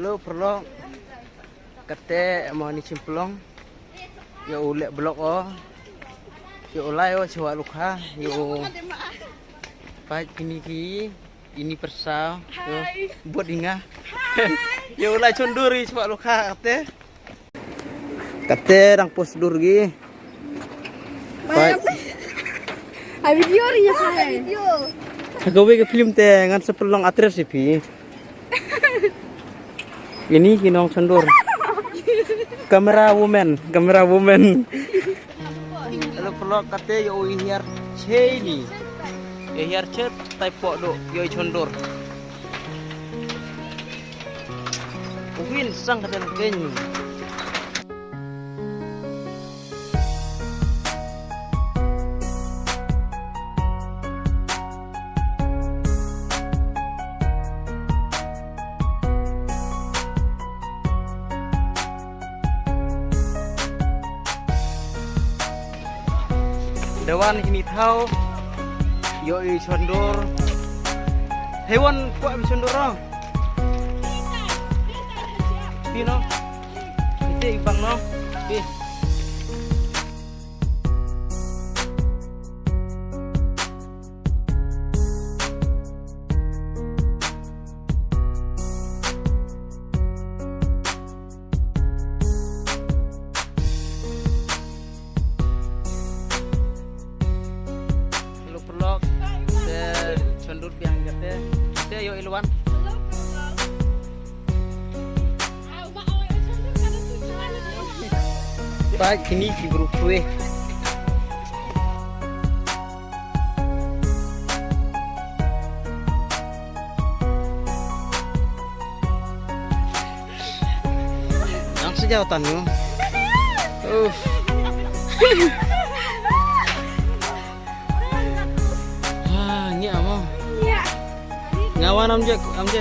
Lu perlu kate mau ni cimpelong. Ya ulek blok oh. Ya ulai oh coba lukha. Yo. Baik ini persau. Yo buat ingah. Ya ulai conduri coba lukha kate. Kate rang prosedur gi. Baik. Ay video rin niya kaya. Video. Gawin ke film teh ngan sepelong atres sih pi. Ini kinong sendur. Kamera woman. Lalu pelok kate yo hiar cheni. Hiar chet typo do yo sendur. Win sang kate ken. Dewan ini tahu, yoi condor, hewan kuat condor no, pino, itu ibang no, pi. Pelok condur biang kate yo iluan baik ini diburu kue yang sejautan yo ngawan amje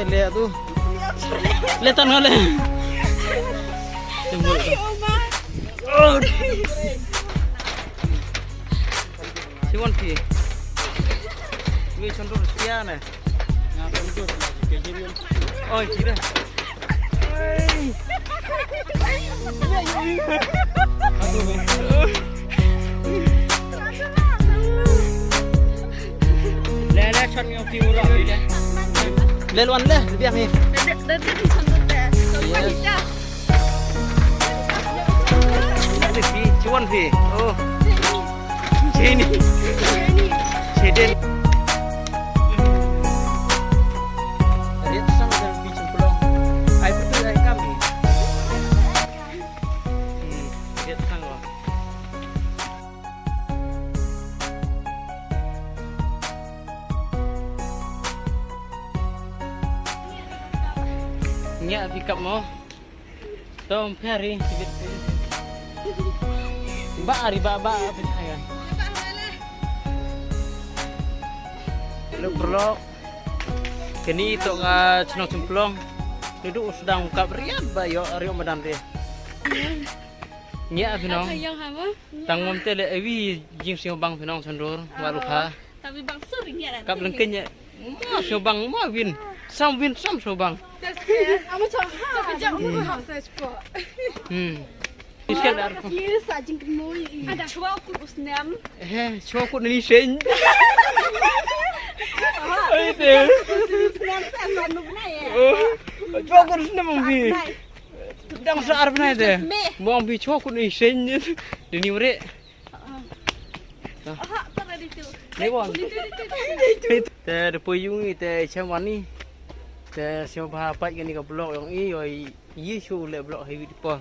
lihat tuh lihat ngale siwan pi mi contoh sekian ya oh tidak lele chọn nhau tiêu rồi đấy lên luôn đấy việc gì cuốn gì ô chế đi chế đen lihat sang dari biji pelong ai betul ai kami lihat sang loh nya pick up mo tom ferry ba ari ba pinhayan lu perlu kini itu nga cenong cemplong duduk sedang buka berian ba yo rio madan de nya pinong tang mom tele ewi jing sing bang pinong sendur waluha tapi bang sering ya kap lengkenya so bang ma win sam so bang Ama sekejap aku harus sport. Iskal dar. Ini saja kemui. Ada cua aku usnam. Cua aku ni sen. Itu. Usnam sama nubna ya. Cua aku usnam ambi. Dang sear benar deh. Mau ambi cua aku ni sen. Dini merek. Tak ada itu. Lewat. Terpuyung itu macam ni. Siapa apa yang ni ke blok yang ini, ini show le blok heavy dipor.